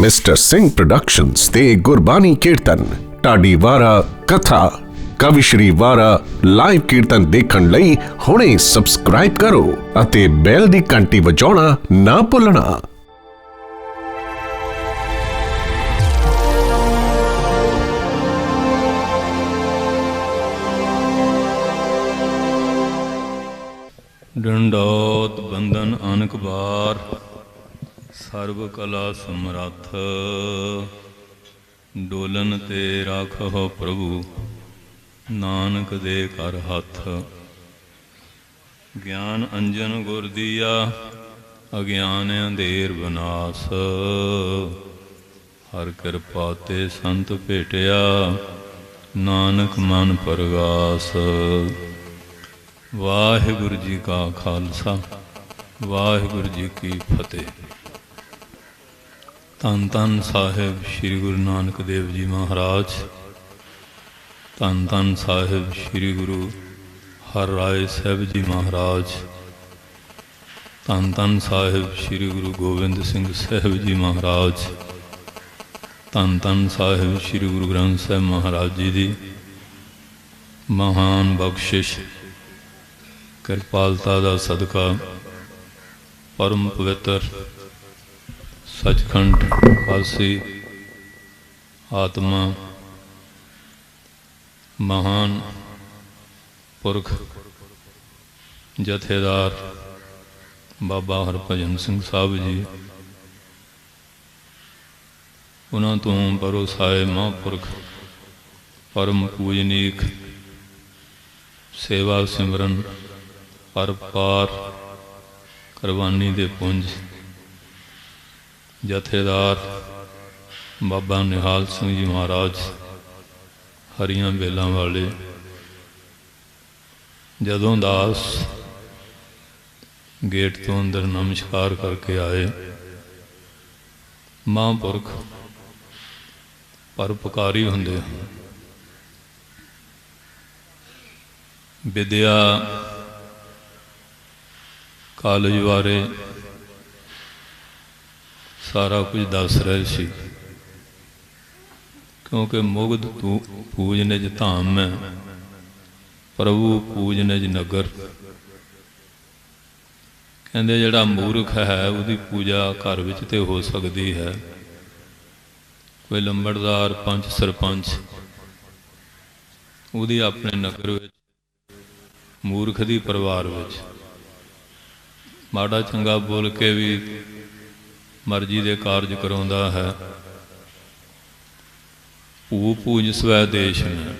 Mister Singh productions ਤੇ ਗੁਰਬਾਣੀ ਕੀਰਤਨ ਢਾਡੀ ਵਾਰਾ ਕਥਾ ਕਵੀ ਸ਼੍ਰੀ ਵਾਰਾ ਲਾਈਵ ਕੀਰਤਨ ਦੇਖਣ ਲਈ ਹੁਣੇ ਸਬਸਕ੍ਰਾਈਬ ਕਰੋ ਅਤੇ ਬੈਲ ਦੀ ਘੰਟੀ ਵਜਾਉਣਾ ਨਾ ਭੁੱਲਣਾ। ਡੰਡੋਤ ਬੰਧਨ ਅਨਕ ਬਾਰ ਸਰਬ ਕਲਾ ਸਮਰੱਥ ਡੋਲਨ ਤੇ ਰਾਖਹੁ ਪ੍ਰਭੂ ਨਾਨਕ ਦੇ ਕਰ ਹੱਥ। ਗਿਆਨ ਅੰਜਨ ਗੁਰ ਦੀਆ ਅਗਿਆਨ ਅੰਧੇਰ ਵਿਨਾਸ਼ ਹਰ ਕਿਰਪਾ ਤੇ ਸੰਤ ਭੇਟਿਆ ਨਾਨਕ ਮਨ ਪਰਗਾਸ। ਵਾਹਿਗੁਰੂ ਜੀ ਕਾ ਖਾਲਸਾ ਵਾਹਿਗੁਰੂ ਜੀ ਕੀ ਫਤਿਹ। ਧੰਨ ਧੰਨ ਸਾਹਿਬ ਸ੍ਰੀ ਗੁਰੂ ਨਾਨਕ ਦੇਵ ਜੀ ਮਹਾਰਾਜ, ਧੰਨ ਧੰਨ ਸਾਹਿਬ ਸ੍ਰੀ ਗੁਰੂ ਹਰਿਰਾਏ ਸਾਹਿਬ ਜੀ ਮਹਾਰਾਜ, ਧੰਨ ਧੰਨ ਸਾਹਿਬ ਸ੍ਰੀ ਗੁਰੂ ਗੋਬਿੰਦ ਸਿੰਘ ਸਾਹਿਬ ਜੀ ਮਹਾਰਾਜ, ਧੰਨ ਧੰਨ ਸਾਹਿਬ ਸ੍ਰੀ ਗੁਰੂ ਗ੍ਰੰਥ ਸਾਹਿਬ ਮਹਾਰਾਜ ਜੀ ਦੀ ਮਹਾਨ ਬਖਸ਼ਿਸ਼ ਕਿਰਪਾਲਤਾ ਦਾ ਸਦਕਾ ਪਰਮ ਪਵਿੱਤਰ ਸੱਚਖੰਡ ਵਾਸੀ ਆਤਮਾ ਮਹਾਨ ਪੁਰਖ ਜਥੇਦਾਰ ਬਾਬਾ ਹਰਭਜਨ ਸਿੰਘ ਸਾਹਿਬ ਜੀ, ਉਹਨਾਂ ਤੋਂ ਭਰੋਸਾਏ ਮਹਾਂਪੁਰਖ ਪਰਮ ਪੂਜਨੀਕ ਸੇਵਾ ਸਿਮਰਨ ਪਰਪਾਰ ਕੁਰਬਾਨੀ ਦੇ ਪੁੰਜ ਜਥੇਦਾਰ ਬਾਬਾ ਨਿਹਾਲ ਸਿੰਘ ਜੀ ਮਹਾਰਾਜ ਹਰੀਆਂ ਵੇਲਾਂ ਵਾਲੇ, ਜਦੋਂ ਦਾਸ ਗੇਟ ਤੋਂ ਅੰਦਰ ਨਮਸਕਾਰ ਕਰਕੇ ਆਏ, ਮਹਾਂਪੁਰਖ ਪਰਉਪਕਾਰੀ ਹੁੰਦੇ ਹਨ। ਵਿਦਿਆ ਕਾਲਜ ਬਾਰੇ ਸਾਰਾ ਕੁਝ ਦੱਸ ਰਹੇ ਸੀ, ਕਿਉਂਕਿ ਮੁਗਧ ਪੂਜ ਨਿਜ ਧਾਮ ਮੈਂ ਪ੍ਰਭੂ ਪੂਜ ਨਿਜ ਨਗਰ। ਕਹਿੰਦੇ ਜਿਹੜਾ ਮੂਰਖ ਹੈ ਉਹਦੀ ਪੂਜਾ ਘਰ ਵਿੱਚ ਤੇ ਹੋ ਸਕਦੀ ਹੈ, ਕੋਈ ਲੰਬੜਦਾਰ ਪੰਚ ਸਰਪੰਚ ਉਹਦੀ ਆਪਣੇ ਨਗਰ ਵਿੱਚ, ਮੂਰਖ ਦੀ ਪਰਿਵਾਰ ਵਿੱਚ ਮਾੜਾ ਚੰਗਾ ਬੋਲ ਕੇ ਵੀ ਮਰਜ਼ੀ ਦੇ ਕਾਰਜ ਕਰਾਉਂਦਾ ਹੈ। ਭੂ ਪੂਜ ਸਵੈ ਦੇਸ਼ ਨੇ,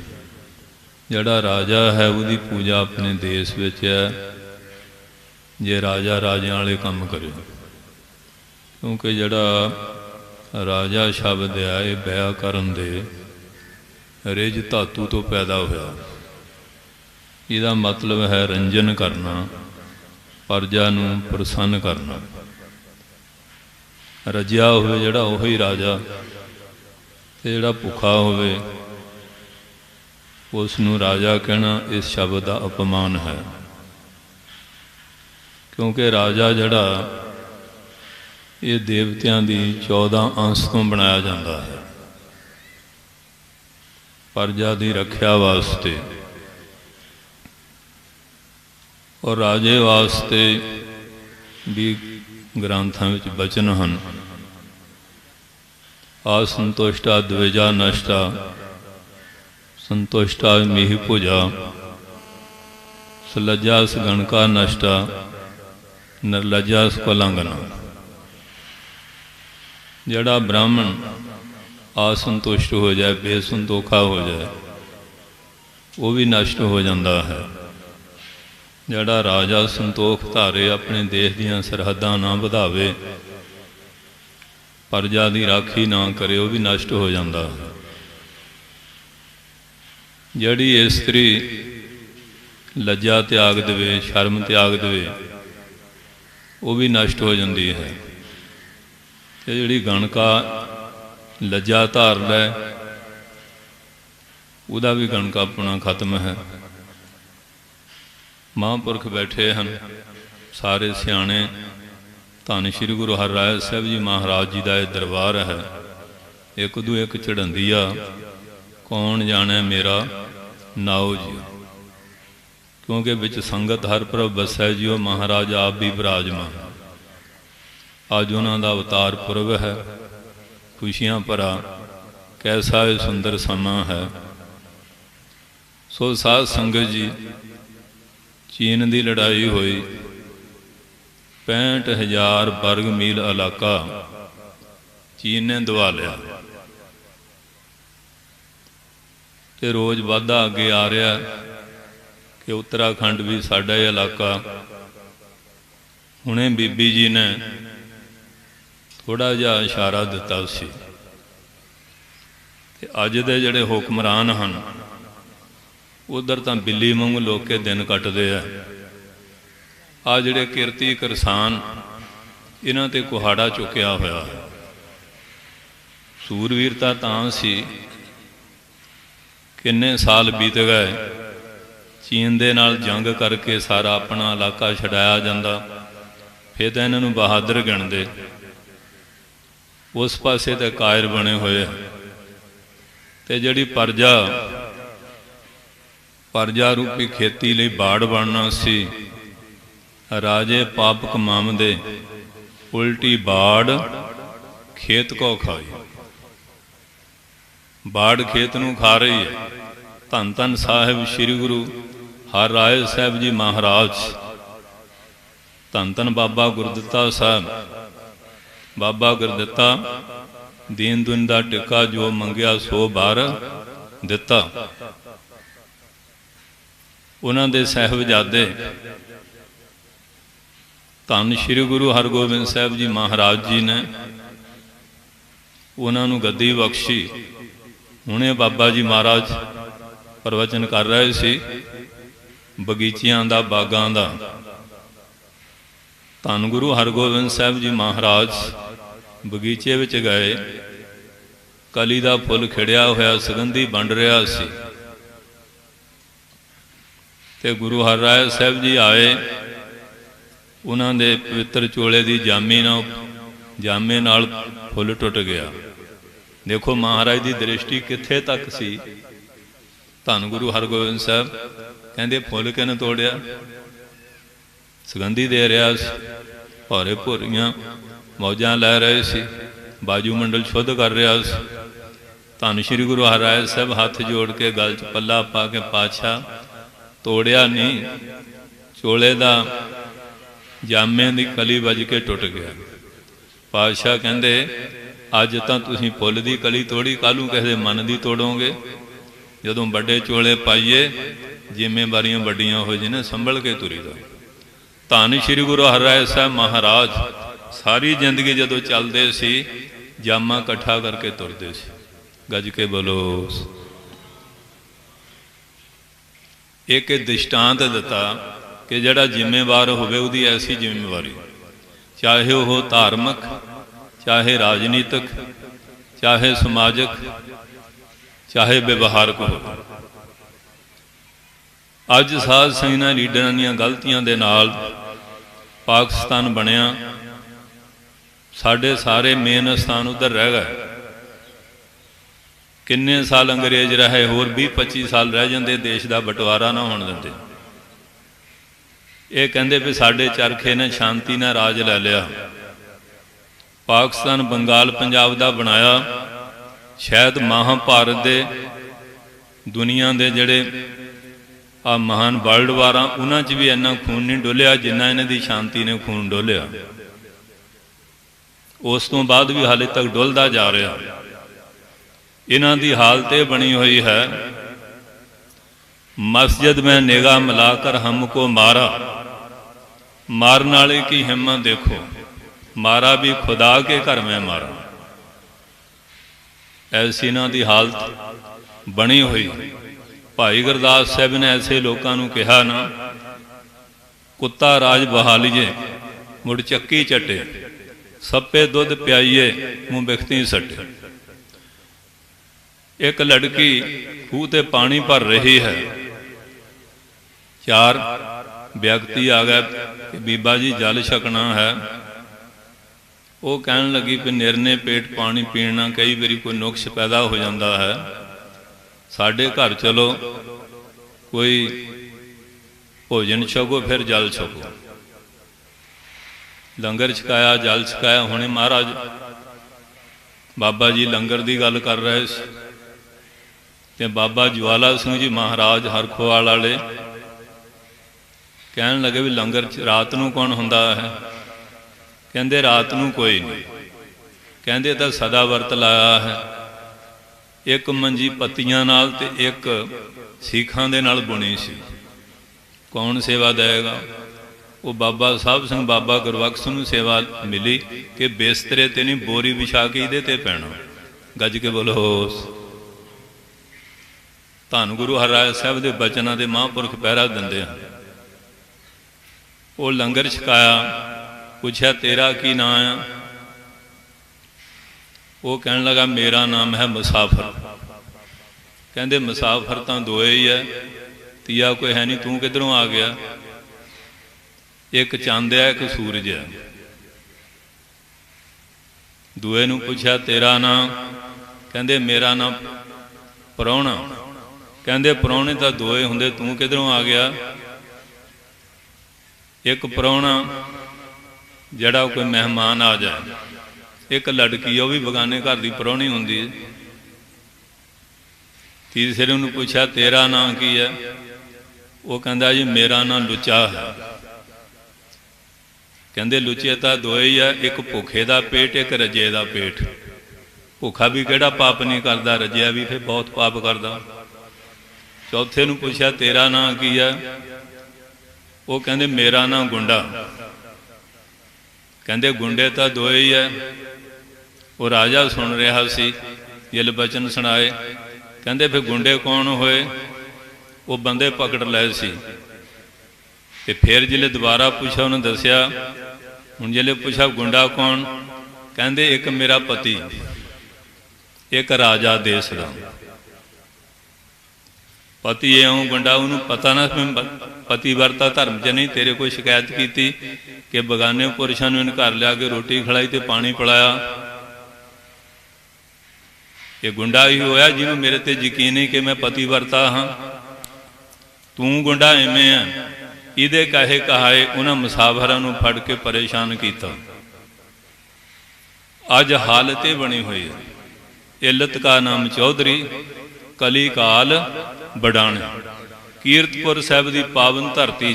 ਜਿਹੜਾ ਰਾਜਾ ਹੈ ਉਹਦੀ ਪੂਜਾ ਆਪਣੇ ਦੇਸ਼ ਵਿੱਚ ਹੈ, ਜੇ ਰਾਜਾ ਰਾਜਿਆਂ ਵਾਲੇ ਕੰਮ ਕਰੇ। ਕਿਉਂਕਿ ਜਿਹੜਾ ਰਾਜਾ ਸ਼ਬਦ ਹੈ ਇਹ ਵਿਆਕਰਨ ਦੇ ਰਿਜ ਧਾਤੂ ਤੋਂ ਪੈਦਾ ਹੋਇਆ। ਇਹਦਾ ਮਤਲਬ ਹੈ ਰੰਜਨ ਕਰਨਾ, ਪ੍ਰਜਾ ਨੂੰ ਪ੍ਰਸੰਨ ਕਰਨਾ। ਰਜਿਆ ਹੋਵੇ ਜਿਹੜਾ ਉਹੀ ਰਾਜਾ, ਤੇ ਜਿਹੜਾ ਭੁੱਖਾ ਹੋਵੇ ਉਸ ਨੂੰ ਰਾਜਾ ਕਹਿਣਾ ਇਸ ਸ਼ਬਦ ਦਾ ਅਪਮਾਨ ਹੈ। ਕਿਉਂਕਿ ਰਾਜਾ ਜਿਹੜਾ ਇਹ ਦੇਵਤਿਆਂ ਦੀ 14 ਅੰਸ਼ ਤੋਂ ਬਣਾਇਆ ਜਾਂਦਾ ਹੈ, ਪ੍ਰਜਾ ਦੀ ਰੱਖਿਆ ਵਾਸਤੇ। ਔਰ ਰਾਜੇ ਵਾਸਤੇ ਵੀ ਗ੍ਰੰਥਾਂ ਵਿੱਚ ਬਚਨ ਹਨ, ਆਸੰਤੁਸ਼ਟਾ ਦਵੇਜਾ ਨਸ਼ਟਾ ਸੰਤੁਸ਼ਟਾ ਮੀਹ ਭੁਜਾ ਸਲੱਜਾ ਸਗਣਕਾ ਨਸ਼ਟਾ ਨਿਰਲੱਜਾ ਸਕੁਲੰਗਨਾ। ਜਿਹੜਾ ਬ੍ਰਾਹਮਣ ਆਸੰਤੁਸ਼ਟ ਹੋ ਜਾਏ, ਬੇਸੰਤੋਖਾ ਹੋ ਜਾਏ, ਉਹ ਵੀ ਨਸ਼ਟ ਹੋ ਜਾਂਦਾ ਹੈ। ਜਿਹੜਾ ਰਾਜਾ ਸੰਤੋਖ ਧਾਰੇ, ਆਪਣੇ ਦੇਸ਼ ਦੀਆਂ ਸਰਹੱਦਾਂ ਨਾ ਵਧਾਵੇ, ਪ੍ਰਜਾ ਦੀ ਰਾਖੀ ਨਾ ਕਰੇ, ਉਹ ਵੀ ਨਸ਼ਟ ਹੋ ਜਾਂਦਾ ਹੈ। ਜਿਹੜੀ ਇਸਤਰੀ ਲੱਜਾ ਤਿਆਗ ਦੇਵੇ, ਸ਼ਰਮ ਤਿਆਗ ਦੇਵੇ, ਉਹ ਵੀ ਨਸ਼ਟ ਹੋ ਜਾਂਦੀ ਹੈ। ਤੇ ਜਿਹੜੀ ਗਣਕਾ ਲੱਜਾ ਧਾਰ ਲੈ, ਉਹਦਾ ਵੀ ਗਣਕਾਪਣਾ ਖਤਮ ਹੈ। ਮਹਾਂਪੁਰਖ ਬੈਠੇ ਹਨ, ਸਾਰੇ ਸਿਆਣੇ ਧੰਨ ਸ਼੍ਰੀ ਗੁਰੂ ਹਰਿਰਾਏ ਸਾਹਿਬ ਜੀ ਮਹਾਰਾਜ ਜੀ ਦਾ ਇਹ ਦਰਬਾਰ ਹੈ। ਇੱਕ ਦੂ ਇੱਕ ਚੜ੍ਹੰਦੀ ਆ, ਕੌਣ ਜਾਣੈ ਮੇਰਾ ਨਾਉ ਜੀ। ਕਿਉਂਕਿ ਵਿੱਚ ਸੰਗਤ ਹਰ ਪ੍ਰਭ ਵਸੈ ਜਿਉ, ਮਹਾਰਾਜ ਆਪ ਵੀ ਬਿਰਾਜਮਾਨ। ਅੱਜ ਉਹਨਾਂ ਦਾ ਅਵਤਾਰ ਪੁਰਬ ਹੈ, ਖੁਸ਼ੀਆਂ ਭਰਾ ਕੈਸਾ ਇਹ ਸੁੰਦਰ ਸਮਾਂ ਹੈ। ਸੋ ਸਾਧ ਸੰਗਤ ਜੀ, ਚੀਨ ਦੀ ਲੜਾਈ ਹੋਈ, 65,000 ਵਰਗ ਮੀਲ ਇਲਾਕਾ ਚੀਨ ਨੇ ਦਬਾ ਲਿਆ ਤੇ ਰੋਜ਼ ਵਾਧਾ ਅੱਗੇ ਆ ਰਿਹਾ ਕਿ ਉੱਤਰਾਖੰਡ ਵੀ ਸਾਡਾ ਇਹ ਇਲਾਕਾ। ਹੁਣੇ ਬੀਬੀ ਜੀ ਨੇ ਥੋੜਾ ਜਿਹਾ ਇਸ਼ਾਰਾ ਦਿੱਤਾ ਸੀ ਤੇ ਅੱਜ ਦੇ ਜਿਹੜੇ ਹੁਕਮਰਾਨ ਹਨ ਉਧਰ ਤਾਂ ਬਿੱਲੀ ਵਾਂਗ ਲੋਕ ਕੇ ਦਿਨ ਕੱਟਦੇ ਆ। ਆ ਜਿਹੜੇ ਕਿਰਤੀ ਕਿਰਸਾਨ, ਇਹਨਾਂ ਤੇ ਕੁਹਾੜਾ ਚੁੱਕਿਆ ਹੋਇਆ। ਸੂਰਵੀਰਤਾ ਤਾਂ ਸੀ, ਕਿੰਨੇ ਸਾਲ ਬੀਤ ਗਏ, ਚੀਨ ਦੇ ਨਾਲ ਜੰਗ ਕਰਕੇ ਸਾਰਾ ਆਪਣਾ ਇਲਾਕਾ ਛਡਾਇਆ ਜਾਂਦਾ, ਫਿਰ ਤਾਂ ਇਹਨਾਂ ਨੂੰ ਬਹਾਦਰ ਗਿਣਦੇ। ਉਸ ਪਾਸੇ ਤੇ ਕਾਇਰ ਬਣੇ ਹੋਏ ਆ ਤੇ ਜਿਹੜੀ ਪਰਜਾ ਰੂਪੀ ਖੇਤੀ ਲਈ ਬਾੜ ਬਣਨਾ ਸੀ, ਰਾਜੇ ਪਾਪ ਕਮਾਉਂਦੇ, ਉਲਟੀ ਬਾੜ ਖੇਤ ਕੋ ਖਾਈ। ਬਾੜ ਖੇਤ ਨੂੰ ਖਾ ਰਹੀ ਹੈ। ਧੰਨ ਧੰਨ ਸਾਹਿਬ ਸ੍ਰੀ ਗੁਰੂ ਹਰਿਰਾਏ ਸਾਹਿਬ ਜੀ ਮਹਾਰਾਜ, ਧੰਨ ਧੰਨ ਬਾਬਾ ਗੁਰਦਿੱਤਾ ਸਾਹਿਬ। ਬਾਬਾ ਗੁਰਦਿੱਤਾ ਦੀਨ ਦੁਨ ਦਾ ਟਿੱਕਾ, ਜੋ ਮੰਗਿਆ ਸੋ ਬਾਰ ਦਿੱਤਾ। ਉਹਨਾਂ ਦੇ ਸਾਹਿਬਜ਼ਾਦੇ ਧੰਨ ਸ਼੍ਰੀ ਗੁਰੂ ਹਰਗੋਬਿੰਦ ਸਾਹਿਬ ਜੀ ਮਹਾਰਾਜ ਜੀ ਨੇ ਉਹਨਾਂ ਨੂੰ ਗੱਦੀ ਬਖਸ਼ੀ। ਹੁਣੇ ਬਾਬਾ ਜੀ ਮਹਾਰਾਜ ਪ੍ਰਵਚਨ ਕਰ ਰਹੇ ਸੀ ਬਗੀਚਿਆਂ ਦਾ, ਬਾਗਾਂ ਦਾ। ਧੰਨ ਗੁਰੂ ਹਰਗੋਬਿੰਦ ਸਾਹਿਬ ਜੀ ਮਹਾਰਾਜ ਬਗੀਚੇ ਵਿੱਚ ਗਏ, ਕਲੀ ਦਾ ਫੁੱਲ ਖਿੜਿਆ ਹੋਇਆ ਸੁਗੰਧੀ ਵੰਡ ਰਿਹਾ ਸੀ ਤੇ ਗੁਰੂ ਹਰਿਰਾਏ ਸਾਹਿਬ ਜੀ ਆਏ। ਉਹਨਾਂ ਦੇ ਪਵਿੱਤਰ ਚੋਲੇ ਦੀ ਜਾਮੇ ਨਾਲ ਫੁੱਲ ਟੁੱਟ ਗਿਆ। ਦੇਖੋ ਮਹਾਰਾਜ ਦੀ ਦ੍ਰਿਸ਼ਟੀ ਕਿੱਥੇ ਤੱਕ ਸੀ। ਧੰਨ ਗੁਰੂ ਹਰਗੋਬਿੰਦ ਸਾਹਿਬ ਕਹਿੰਦੇ ਫੁੱਲ ਕਿਹਨੇ ਤੋੜਿਆ? ਸੁਗੰਧੀ ਦੇ ਰਿਹਾ ਸੀ, ਭੌਰੇ ਭੋਰੀਆਂ ਮੌਜਾਂ ਲੈ ਰਹੇ ਸੀ, ਬਾਜੂ ਮੰਡਲ ਸ਼ੁੱਧ ਕਰ ਰਿਹਾ ਸੀ। ਧੰਨ ਸ਼੍ਰੀ ਗੁਰੂ ਹਰਿਰਾਏ ਸਾਹਿਬ ਹੱਥ ਜੋੜ ਕੇ ਗਲ 'ਚ ਪੱਲਾ ਪਾ ਕੇ, ਪਾਤਸ਼ਾਹ ਤੋੜਿਆ ਨਹੀਂ, ਚੋਲੇ ਦਾ ਜਾਮੇ ਦੀ ਕਲੀ ਵੱਜ ਕੇ ਟੁੱਟ ਗਿਆ। ਪਾਤਸ਼ਾਹ ਕਹਿੰਦੇ ਅੱਜ ਤਾਂ ਤੁਸੀਂ ਫੁੱਲ ਦੀ ਕਲੀ ਤੋੜੀ, ਕੱਲ੍ਹ ਨੂੰ ਕਿਸੇ ਦੇ ਮਨ ਦੀ ਤੋੜੋਗੇ। ਜਦੋਂ ਵੱਡੇ ਚੋਲੇ ਪਾਈਏ, ਜ਼ਿੰਮੇਵਾਰੀਆਂ ਵੱਡੀਆਂ ਹੋ ਜਾਣ, ਸੰਭਲ ਕੇ ਤੁਰੀਦਾ। ਧੰਨ ਸ਼੍ਰੀ ਗੁਰੂ ਹਰਿਰਾਏ ਸਾਹਿਬ ਮਹਾਰਾਜ ਸਾਰੀ ਜ਼ਿੰਦਗੀ ਜਦੋਂ ਚੱਲਦੇ ਸੀ, ਜਾਮਾ ਇਕੱਠਾ ਕਰਕੇ ਤੁਰਦੇ ਸੀ। ਗੱਜ ਕੇ ਬੋਲੋ। ਇੱਕ ਦ੍ਰਿਸ਼ਟਾਂਤ ਦਿੱਤਾ ਕਿ ਜਿਹੜਾ ਜ਼ਿੰਮੇਵਾਰ ਹੋਵੇ ਉਹਦੀ ਐਸੀ ਜ਼ਿੰਮੇਵਾਰੀ, ਚਾਹੇ ਉਹ ਧਾਰਮਿਕ, ਚਾਹੇ ਰਾਜਨੀਤਿਕ, ਚਾਹੇ ਸਮਾਜਿਕ, ਚਾਹੇ ਵਿਵਹਾਰਕ ਹੋਵੇ। ਅੱਜ ਸਾਧ ਸੰਗਤਾਂ ਲੀਡਰਾਂ ਦੀਆਂ ਗਲਤੀਆਂ ਦੇ ਨਾਲ ਪਾਕਿਸਤਾਨ ਬਣਿਆ, ਸਾਡੇ ਸਾਰੇ ਮੇਨ ਸਥਾਨ ਉੱਧਰ ਰਹਿ ਗਏ। ਕਿੰਨੇ ਸਾਲ ਅੰਗਰੇਜ਼ ਰਹੇ, ਹੋਰ 20-25 ਸਾਲ ਰਹਿ ਜਾਂਦੇ, ਦੇਸ਼ ਦਾ ਬਟਵਾਰਾ ਨਾ ਹੋਣ ਦਿੰਦੇ। ਇਹ ਕਹਿੰਦੇ ਵੀ ਸਾਡੇ ਚਰਖੇ ਨੇ ਸ਼ਾਂਤੀ ਨਾਲ ਰਾਜ ਲੈ ਲਿਆ। ਪਾਕਿਸਤਾਨ ਬੰਗਾਲ ਪੰਜਾਬ ਦਾ ਬਣਾਇਆ। ਸ਼ਾਇਦ ਮਹਾਭਾਰਤ ਦੇ ਦੁਨੀਆ ਦੇ ਜਿਹੜੇ ਆ ਮਹਾਨ ਵਰਲਡ ਵਾਰਾਂ, ਉਹਨਾਂ 'ਚ ਵੀ ਇੰਨਾ ਖੂਨ ਨਹੀਂ ਡੋਲਿਆ ਜਿੰਨਾ ਇਹਨਾਂ ਦੀ ਸ਼ਾਂਤੀ ਨੇ ਖੂਨ ਡੋਲਿਆ। ਉਸ ਤੋਂ ਬਾਅਦ ਵੀ ਹਾਲੇ ਤੱਕ ਡੁੱਲਦਾ ਜਾ ਰਿਹਾ। ਇਹਨਾਂ ਦੀ ਹਾਲਤ ਇਹ ਬਣੀ ਹੋਈ ਹੈ, ਮਸਜਿਦ में निगाह मिलाकर हमको मारा, मारने वाले की हिम्मत देखो, मारा भी खुदा के घर में मारा। ऐसी इन्हां दी हालत बनी हुई। भाई गुरदास साहब ने ऐसे लोगों को कहा ना, कुत्ता राज बहा लीजे मुड़ चक्की चटे, सप्पे दुध प्याइए मुँह बिखती सटे। एक लड़की खूह ते पानी भर रही है, चार व्यक्ति आ गए कि बीबा जी जल छकना है, वो कहन लगी कि निरने पेट पानी पीना कई बारी कोई नुक्स पैदा हो जाता है, साढ़े घर चलो, कोई भोजन छको फिर जल छको। लंगर छकाया, जल छकाया। हुणे महाराज बाबा जी लंगर की गल कर रहे थे ते बाबा ज्वाला सिंह जी महाराज हरखोवाल वाले कहन लगे भी लंगर रात नूं कौन हुंदा है? कहंदे रात नूं कोई नहीं, कहंदे तां सदा वर्त लाया है, एक मंजी पत्तियां नाल ते एक सीखां दे नाल बुनी सी, कौन सेवा देगा? वो बाबा साहब सिंह बाबा गुरबख्श नूं सेवा मिली कि बिस्तरे ते नहीं बोरी विछा के इहदे ते पैना। गज के बोलो होस। धन गुरु हरराज साहब के बचनों के महापुरख पहरा दिंदे हैं। वो लंगर छकाया, पूछा तेरा की नाम है? वो कहने लगा मेरा नाम है मुसाफिर। कहते मुसाफिर तो दो ही है, तीया कोई है नहीं, तू किधरों आ गया? एक चंद है, एक सूरज है। दूए नूं पूछा तेरा नाम? कहते मेरा नाम परौणा। कहते परौणे तो दो ही होंदे, तू किधरों आ गया? एक परौणा जड़ा कोई मेहमान आ जाए, एक लड़की वो भी बगाने घर की परौणी होंदी है। तीसरे नूं पूछा तेरा नाम की है? वो कहता जी मेरा नाम लुचा है। कहते लुचे तो दो ही है, एक भुखे का पेट, एक रजे का पेट। भुखा भी केड़ा पाप नहीं करता, रजिया भी फिर बहुत पाप करता। चौथे नूं पूछा तेरा नाम की है? वो कहते मेरा नाम गुंडा। कहते गुंडे तो दो ही है। वो राजा सुन रहा सी, जिल बचन सुनाए। कहते फिर गुंडे कौन होए? वो बंदे पकड़ लए सी। ते फिर जिले दोबारा पूछा, उन्हें दसिया। हुण जिले पूछा गुंडा कौन? कहते एक मेरा पति, एक राजा देश का पति है। हूँ गुंडा, उन्होंने पता ना मैं पतिवर्ता धर्म च नहीं, तेरे कोई शिकायत की कि बगाने पुरुषों ने घर लिया के रोटी खिलाई तो पानी पिलाया। ये गुंडा ही होया जिन्होंने मेरे ते यकीन नहीं कि मैं पतिवर्ता हाँ। तू गुंडा इवें है। इहदे कहे कहाए उन्होंने मुसाफिरां नूं फड़ के परेशान किया। अज हालत ये बनी हुई है। इल्लत का नाम चौधरी, कली काल बड़ाने। कीरतपुर साहब की पावन धरती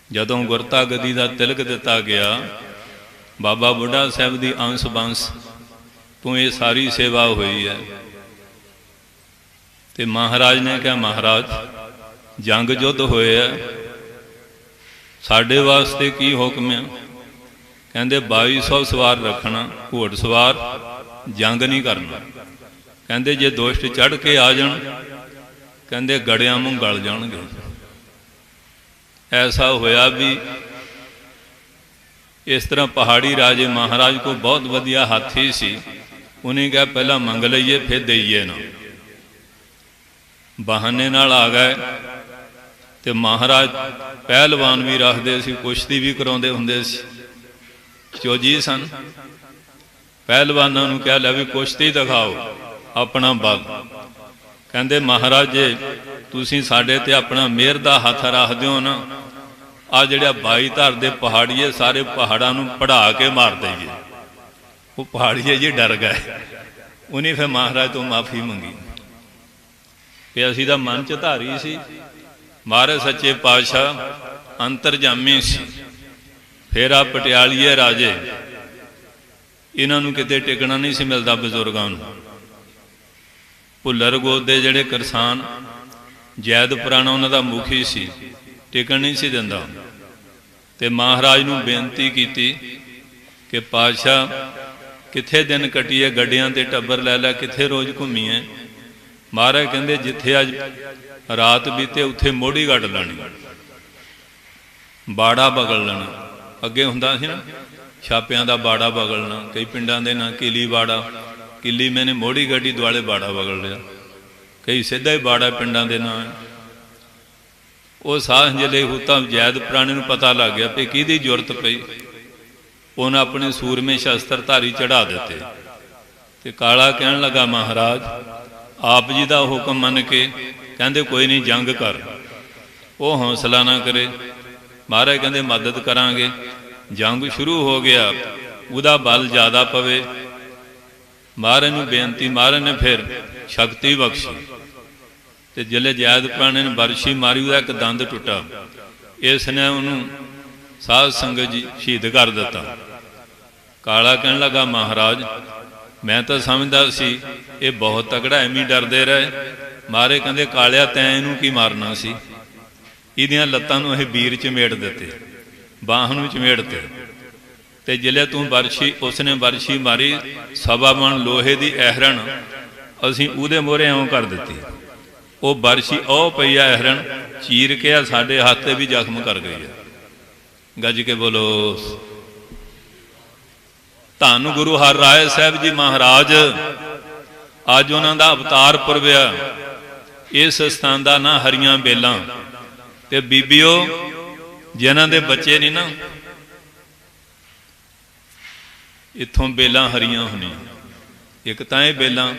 जदों गुरता गदी का तिलक दिता गया, बाबा बुढ़ा साहब की अंश बंश तो ये सारी सेवा हुई है। तो महाराज ने कहा महाराज जंग युद्ध होए है, साढ़े वास्ते की हुक्म है? कहते 2200 सवार रखना, घोड़ सवार, जंग नहीं करना। कहते जे दुष्ट चढ़ के आ जान, कहते गड़ियां मूँह गल जाणगे। ऐसा होया भी। इस तरह पहाड़ी राजे महाराज को बहुत वधिया हाथी सी। उन्हें कहा पहला मंग लईए फिर देईए ना। बहाने नाल आ गए तो महाराज पहलवान भी रखते सी, कुश्ती भी कराउंदे हुंदे सी। चौजी सन। पहलवानों नूं कह लिया भी कुश्ती दिखाओ अपना बल। कहते महाराज जे तुसीं साडे ते अपना मेहर दा हथ रख दिओ ना, आ जिहड़े 22 धर दे पहाड़ीए सारे पहाड़ां नूं पढ़ा के मार दईए। वो पहाड़ीए जी डर गए। उन्हें फिर महाराज तो माफ़ी मंगी कि असीं तां मन च धारी सी, महाराज सच्चे पातशाह अंतरजामी सी। फिर आ पटियालीए राजे, इन्हां नूं किते टिकना नहीं सी मिलदा। बजुर्गां नूं भुल्लर गोद दे जिहड़े करसान जैद पुराना उन्हां दा मुखी सी, टिकन नहीं सी दिंदा। ते महाराज नूं बेनती कीती कि पातशाह कित्थे दिन कट्टीए, गड्डियां ते टब्बर लै लै कित्थे रोज़ घूमीए। महाराज कहंदे जिथे अज रात बीते उत्थे मोड़ी गढ़ लैनी, बाड़ा बगल लेना। अगे हुंदा सी ना छापियां दा बाड़ा बगलना, कई पिंडां दे नां किली बाड़ा, किली मैंने मोड़ी गड्डी दुआले बाड़ा बगल लिया। कई सीधा ही बाड़ा पिंडां दे नां। वो साह जले हुता जैद पुराने नूं पता लग गया कि किहदी जुरत पई। ਉਹਨੇ ਆਪਣੇ ਸੂਰਮੇ ਸ਼ਸਤਰਧਾਰੀ ਚੜਾ ਦਿੱਤੇ। ਤੇ ਕਾਲਾ ਕਹਿਣ ਲੱਗਾ, ਮਹਾਰਾਜ ਆਪ ਜੀ ਦਾ ਹੁਕਮ ਮੰਨ ਕੇ ਕਹਿੰਦੇ ਕੋਈ ਨਹੀਂ, ਜੰਗ ਕਰ। ਉਹ ਹੌਸਲਾ ਨਾ ਕਰੇ। ਮਹਾਰਾਜ ਕਹਿੰਦੇ ਮਦਦ ਕਰਾਂਗੇ। ਜੰਗ ਸ਼ੁਰੂ ਹੋ ਗਿਆ, ਉਹਦਾ ਬਲ ਜ਼ਿਆਦਾ ਪਵੇ। ਮਹਾਰਾਜ ਨੂੰ ਬੇਨਤੀ, ਮਹਾਰਾਜ ਨੇ ਫਿਰ ਸ਼ਕਤੀ ਬਖਸ਼ੀ। ਤੇ ਜਿਹੜੇ ਜੈਦ ਪ੍ਰਾਣੇ ਨੇ ਵਰਸ਼ੀ ਮਾਰੀ, ਉਹਦਾ ਇੱਕ ਦੰਦ ਟੁੱਟਾ। ਇਸ ਨੇ ਉਹਨੂੰ ਸਾਧ ਸੰਗਤ ਜੀ ਸ਼ਹੀਦ ਕਰ ਦਿੱਤਾ। ਕਾਲਾ ਕਹਿਣ ਲੱਗਾ, ਮਹਾਰਾਜ ਮੈਂ ਤਾਂ ਸਮਝਦਾ ਸੀ ਇਹ ਬਹੁਤ ਤਕੜਾ, ਐਵੇਂ ਡਰਦੇ ਰਹੇ। ਮਹਾਰਾਜ ਕਹਿੰਦੇ, ਕਾਲਿਆ ਤੈਂ ਇਹਨੂੰ ਕੀ ਮਾਰਨਾ ਸੀ? ਇਹਦੀਆਂ ਲੱਤਾਂ ਨੂੰ ਇਹ ਵੀਰ ਚਮੇੜ ਦਿੱਤੇ, ਬਾਹਾਂ ਨੂੰ ਚਮੇੜਤੇ। ਤੇ ਜਿਲੇ ਤੂੰ ਵਰਸ਼ੀ, ਉਸਨੇ ਵਰਸ਼ੀ ਮਾਰੀ, 1.25 ਮਣ ਲੋਹੇ ਦੀ ਐਹਰਣ ਅਸੀਂ ਉਹਦੇ ਮੋਹਰੇ ਇਉਂ ਕਰ ਦਿੱਤੀ। ਉਹ ਵਰਸ਼ੀ ਉਹ ਪਈ ਆ ਐਹਰਣ, ਚੀਰ ਕੇ ਆ ਸਾਡੇ ਹੱਥ ਤੇ ਵੀ ਜ਼ਖਮ ਕਰ ਗਈ ਹੈ। ਗੱਜ ਕੇ ਬੋਲੋ। ਧੰਨ ਗੁਰੂ ਹਰਿਰਾਏ ਸਾਹਿਬ ਜੀ ਮਹਾਰਾਜ, ਅੱਜ ਉਹਨਾਂ ਦਾ ਅਵਤਾਰ ਪੁਰਬ ਆ। ਇਸ ਸਥਾਨ ਦਾ ਨਾਂ ਹਰੀਆਂ ਬੇਲਾਂ। ਤੇ ਬੀਬੀਓ ਜਿਨ੍ਹਾਂ ਦੇ ਬੱਚੇ ਨਹੀਂ ਨਾ, ਇੱਥੋਂ ਬੇਲਾਂ ਹਰੀਆਂ ਹੋਣੀਆਂ। ਇੱਕ ਤਾਂ ਇਹ ਬੇਲਾਂ,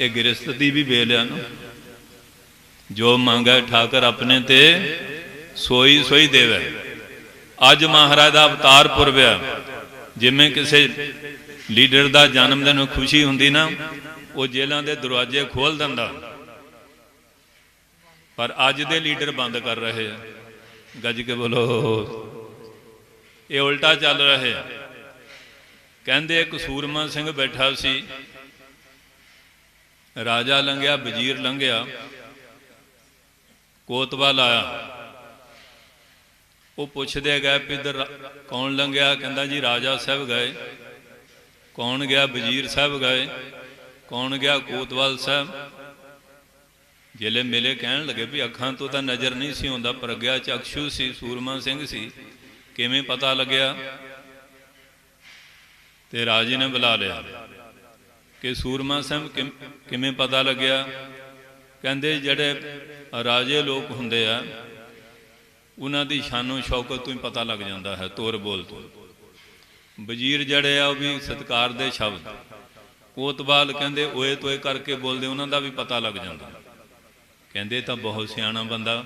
ਇਹ ਗ੍ਰਸਤ ਦੀ ਵੀ ਬੇਲ ਆ ਨਾ। ਜੋ ਮੰਗਾ ਠਾਕਰ ਆਪਣੇ ਤੇ ਸੋਈ ਸੋਈ ਦੇਵੇ। ਅੱਜ ਮਹਾਰਾਜ ਦਾ ਅਵਤਾਰ ਪੁਰਬ ਆ। ਜਿਵੇਂ ਕਿਸੇ ਲੀਡਰ ਦਾ ਜਨਮ ਦਿਨ ਖੁਸ਼ੀ ਹੁੰਦੀ ਨਾ, ਉਹ ਜੇਲ੍ਹਾਂ ਦੇ ਦਰਵਾਜ਼ੇ ਖੋਲ ਦਿੰਦਾ। ਪਰ ਅੱਜ ਦੇ ਲੀਡਰ ਬੰਦ ਕਰ ਰਹੇ ਆ। ਗੱਜ ਕੇ ਬੋਲੋ। ਇਹ ਉਲਟਾ ਚੱਲ ਰਿਹਾ। ਕਹਿੰਦੇ ਇੱਕ ਸੂਰਮਾ ਸਿੰਘ ਬੈਠਾ ਸੀ, ਰਾਜਾ ਲੰਘਿਆ, ਵਜ਼ੀਰ ਲੰਘਿਆ, ਕੋਤਵਾਲ ਆਇਆ। ਉਹ ਪੁੱਛਦੇ ਗਏ ਵੀ ਇੱਧਰ ਕੌਣ ਲੰਘਿਆ? ਕਹਿੰਦਾ ਜੀ ਰਾਜਾ ਸਾਹਿਬ ਗਏ। ਕੌਣ ਗਿਆ? ਵਜ਼ੀਰ ਸਾਹਿਬ ਗਏ। ਕੌਣ ਗਿਆ? ਕੋਤਵਾਲ ਸਾਹਿਬ। ਜਿਹੜੇ ਮਿਲੇ ਕਹਿਣ ਲੱਗੇ ਵੀ ਅੱਖਾਂ ਤੋਂ ਤਾਂ ਨਜ਼ਰ ਨਹੀਂ ਸੀ ਆਉਂਦਾ, ਪ੍ਰਗਿਆ ਚਕਸ਼ੂ ਸੀ, ਸੂਰਮਾ ਸਿੰਘ ਸੀ, ਕਿਵੇਂ ਪਤਾ ਲੱਗਿਆ? ਤੇ ਰਾਜੇ ਨੇ ਬੁਲਾ ਲਿਆ ਕਿ ਸੂਰਮਾ ਸਿੰਘ ਕਿਵੇਂ ਪਤਾ ਲੱਗਿਆ? ਕਹਿੰਦੇ ਜਿਹੜੇ ਰਾਜੇ ਲੋਕ ਹੁੰਦੇ ਆ, ਉਹਨਾਂ ਦੀ ਸ਼ਾਨੋ ਸ਼ੌਕਤ ਤੋਂ ਹੀ ਪਤਾ ਲੱਗ ਜਾਂਦਾ ਹੈ, ਤੋਰ ਬੋਲ ਤੋਂ। ਵਜ਼ੀਰ ਜਿਹੜੇ ਆ ਉਹ ਵੀ ਸਤਿਕਾਰ ਦੇ ਸ਼ਬਦ। ਕੋਤਵਾਲ ਕਹਿੰਦੇ ਓਏ ਤੋਏ ਕਰਕੇ ਬੋਲਦੇ, ਉਹਨਾਂ ਦਾ ਵੀ ਪਤਾ ਲੱਗ ਜਾਂਦਾ। ਕਹਿੰਦੇ ਤਾਂ ਬਹੁਤ ਸਿਆਣਾ ਬੰਦਾ,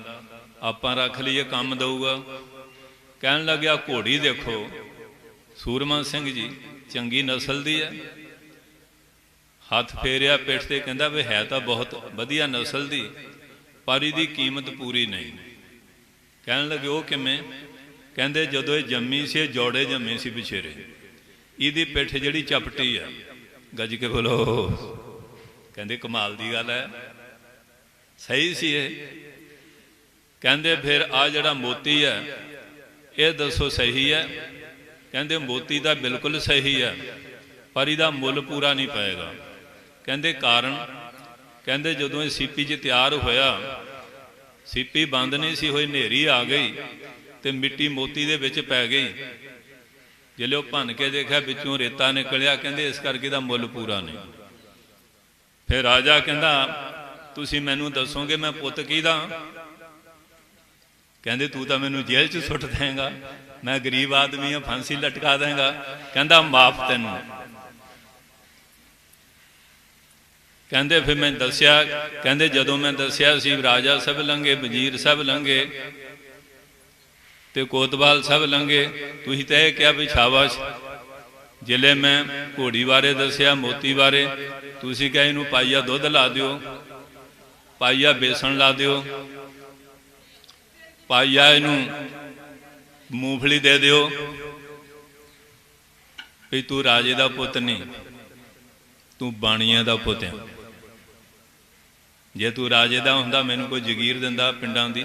ਆਪਾਂ ਰੱਖ ਲਈਏ, ਕੰਮ ਦਊਗਾ। ਕਹਿਣ ਲੱਗਿਆ ਘੋੜੀ ਦੇਖੋ, ਸੂਰਮਾ ਸਿੰਘ ਜੀ ਚੰਗੀ ਨਸਲ ਦੀ ਹੈ। ਹੱਥ ਫੇਰਿਆ ਪਿੱਠ ਤੇ, ਕਹਿੰਦਾ ਵੀ ਹੈ ਤਾਂ ਬਹੁਤ ਵਧੀਆ ਨਸਲ ਦੀ, ਪਰ ਇਹਦੀ ਕੀਮਤ ਪੂਰੀ ਨਹੀਂ। ਕਹਿਣ ਲੱਗੇ ਉਹ ਕਿਵੇਂ? ਕਹਿੰਦੇ ਜਦੋਂ ਇਹ ਜੰਮੀ ਸੀ, ਇਹ ਜੋੜੇ ਜੰਮੇ ਸੀ ਪਿਛੇਰੇ, ਇਹਦੀ ਪਿੱਠ ਜਿਹੜੀ ਚਪਟੀ ਆ। ਗੱਜ ਕੇ ਬੋਲੋ। ਕਹਿੰਦੇ ਕਮਾਲ ਦੀ ਗੱਲ ਹੈ, ਸਹੀ ਸੀ ਇਹ। ਕਹਿੰਦੇ ਫਿਰ ਆ ਜਿਹੜਾ ਮੋਤੀ ਹੈ, ਇਹ ਦੱਸੋ ਸਹੀ ਹੈ? ਕਹਿੰਦੇ ਮੋਤੀ ਤਾਂ ਬਿਲਕੁਲ ਸਹੀ ਹੈ, ਪਰ ਇਹਦਾ ਮੁੱਲ ਪੂਰਾ ਨਹੀਂ ਪਏਗਾ। ਕਹਿੰਦੇ ਕਾਰਨ? ਕਹਿੰਦੇ ਜਦੋਂ ਇਹ ਸੀਪੀ 'ਚ ਤਿਆਰ ਹੋਇਆ, ਸੀਪੀ ਬੰਦ ਨਹੀਂ ਸੀ ਹੋਈ, ਹਨੇਰੀ ਆ ਗਈ ਤੇ ਮਿੱਟੀ ਮੋਤੀ ਦੇ ਵਿੱਚ ਪੈ ਗਈ। ਜਦੋਂ ਭੰਨ ਕੇ ਦੇਖਿਆ ਵਿੱਚੋਂ ਰੇਤਾ ਨਿਕਲਿਆ, ਕਹਿੰਦੇ ਇਸ ਕਰਕੇ ਦਾ ਮੁੱਲ ਪੂਰਾ ਨਹੀਂ। ਫਿਰ ਰਾਜਾ ਕਹਿੰਦਾ ਤੁਸੀਂ ਮੈਨੂੰ ਦੱਸੋਗੇ ਮੈਂ ਪੁੱਤ ਕਿਹਦਾ? ਕਹਿੰਦੇ ਤੂੰ ਤਾਂ ਮੈਨੂੰ ਜੇਲ੍ਹ 'ਚ ਸੁੱਟ ਦੇਂਗਾ, ਮੈਂ ਗਰੀਬ ਆਦਮੀ ਹਾਂ, ਫਾਂਸੀ ਲਟਕਾ ਦੇਂਗਾ। ਕਹਿੰਦਾ ਮਾਫ ਤੈਨੂੰ। ਕਹਿੰਦੇ ਫਿਰ ਮੈਂ ਦੱਸਿਆ। ਕਹਿੰਦੇ ਜਦੋਂ ਮੈਂ ਦੱਸਿਆ ਸੀ ਰਾਜਾ ਸਾਹਿਬ ਲੰਘੇ, ਵਜ਼ੀਰ ਸਾਹਿਬ ਲੰਘੇ ਤੇ ਕੋਤਵਾਲ ਸਾਹਿਬ ਲੰਘੇ, ਤੁਸੀਂ ਤਾਂ ਇਹ ਕਿਹਾ ਵੀ ਸ਼ਾਬਾਸ਼। ਜਿਲੇ ਮੈਂ ਘੋੜੀ ਬਾਰੇ ਦੱਸਿਆ, ਮੋਤੀ ਬਾਰੇ, ਤੁਸੀਂ ਕਿਹਾ ਇਹਨੂੰ ਪਾਈਆ ਦੁੱਧ ਲਾ ਦਿਓ, ਪਾਈਆ ਬੇਸਣ ਲਾ ਦਿਓ, ਪਾਈਆ ਇਹਨੂੰ ਮੂੰਗਫਲੀ ਦੇ ਦਿਓ, ਵੀ ਤੂੰ ਰਾਜੇ ਦਾ ਪੁੱਤ ਨਹੀਂ, ਤੂੰ ਬਾਣੀਆਂ ਦਾ ਪੁੱਤ ਹੈ। ਜੇ ਤੂੰ ਰਾਜੇ ਦਾ ਹੁੰਦਾ ਮੈਨੂੰ ਕੋਈ ਜਗੀਰ ਦਿੰਦਾ ਪਿੰਡਾਂ ਦੀ।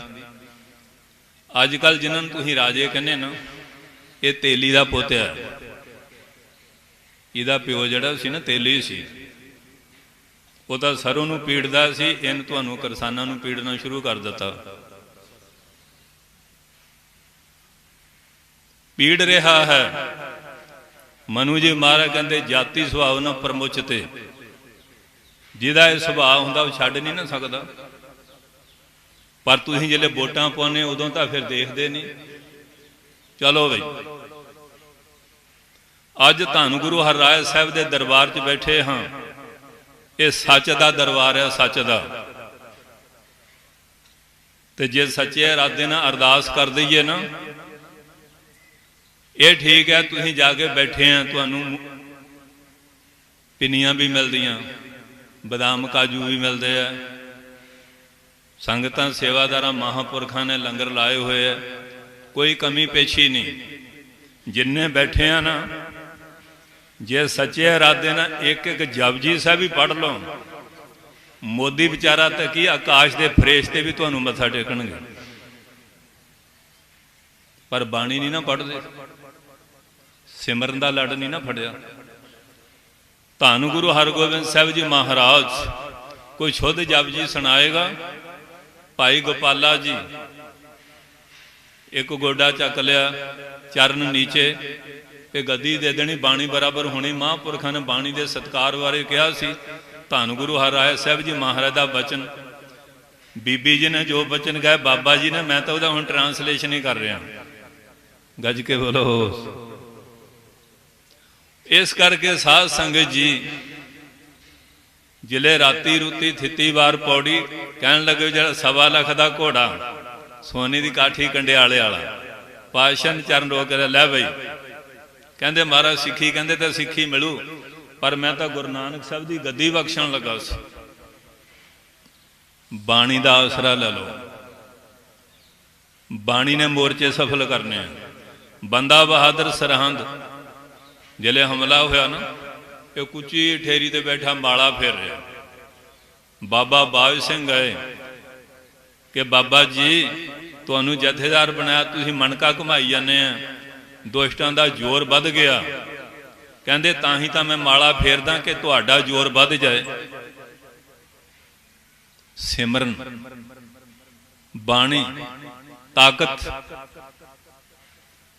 ਅੱਜ ਕੱਲ ਜਿਨ੍ਹਾਂ ਨੂੰ ਤੁਸੀਂ ਰਾਜੇ ਕਹਿੰਦੇ ਨਾ, ਇਹ ਤੇਲੀ ਦਾ ਪੁੱਤ ਹੈ। ਇਹਦਾ ਪਿਓ ਜਿਹੜਾ ਸੀ ਨਾ ਤੇਲੀ ਸੀ, ਉਹ ਤਾਂ ਸਰੋਂ ਨੂੰ ਪੀੜਦਾ ਸੀ, ਇਹਨ ਤੁਹਾਨੂੰ ਕਿਸਾਨਾਂ ਨੂੰ ਪੀੜਨਾ ਸ਼ੁਰੂ ਕਰ ਦਿੱਤਾ। ਪੀੜ ਰਿਹਾ ਹੈ। ਮਨੂ ਜੀ ਮਹਾਰਾਜ ਕਹਿੰਦੇ ਜਾਤੀ ਸੁਭਾਵ ਨਾ ਪ੍ਰਮੁੱਚਤੇ, ਜਿਹਦਾ ਇਹ ਸੁਭਾਅ ਹੁੰਦਾ ਉਹ ਛੱਡ ਨਹੀਂ ਨਾ ਸਕਦਾ। ਪਰ ਤੁਸੀਂ ਜਿਹੜੇ ਵੋਟਾਂ ਪਾਉਂਦੇ ਉਦੋਂ ਤਾਂ ਫਿਰ ਦੇਖਦੇ ਨਹੀਂ। ਚਲੋ ਬਈ, अज धन गुरु हरराय साहब के दरबार च बैठे हाँ। ये सच का दरबार है, सच का। तो जे सच्चे इरादे नाल अरदास कर दईए ना, ये ठीक है। तुसीं जाके बैठे हैं, तुहानूं पिनियां भी मिलदियां, बदाम काजू भी मिलते हैं। संगतां सेवादारां महापुरखां ने लंगर लाए हुए है, कोई कमी पेशी नहीं। जिन्ने बैठे हैं ना, जे सच्चे इरादे ना एक एक जपजी साहब भी पढ़ लो, मोदी बेचारा तो की आकाश के फरेश्ते भी तुहानूं मत्था टेकणगे, पर बाणी नहीं ना पढ़ते, सिमरन का लड़ नहीं ना फड़िया। धन गुरु हरगोबिंद साहब जी महाराज कोई शुद्ध जपजी सुनाएगा। भाई गोपाला जी एक गोडा चक लिया, चरण नीचे, ते गद्दी दे देनी, बाणी बराबर होनी। महापुरखा ने बाणी के सत्कार बारे कहा सी। धन गुरु हरराय साहब जी महाराज का बचन, बीबी जी ने जो बचन कहा, बाबा जी ने, मैं तो वह हुण ट्रांसलेशन ही कर रहा, गज के बोलो। इस करके साध संगत जी जिले राती रुती थिती वार पौड़ी कहन लगे, जरा 1.25 लाख का घोड़ा सोने की काठी कंडियाले वाला, पातशाह ने चरण रोक कर लै बई, कहते महाराज सिੱਖੀ, कहते तो सिੱਖੀ मिलू, पर मैं तो गुरु नानक साहब की गद्दी बख्शण लगा सी। बाणी का आसरा ले लो, बाणी ने मोर्चे सफल करने हैं। बंदा बहादुर सरहंद जिले हमला होया ना, ये कुची ठेरी ते बैठा माला फेर रहा। बाबा बाज सिंह गए कि बाबा जी तुहानू जथेदार बनाया, तुसीं मनका घुमाई जाने, दुष्टां दा जोर वध गया। कहंदे तां ही तां मैं माला फेरदा कि तुहाडा जोर वध जाए। सिमरन, बाणी, ताकत,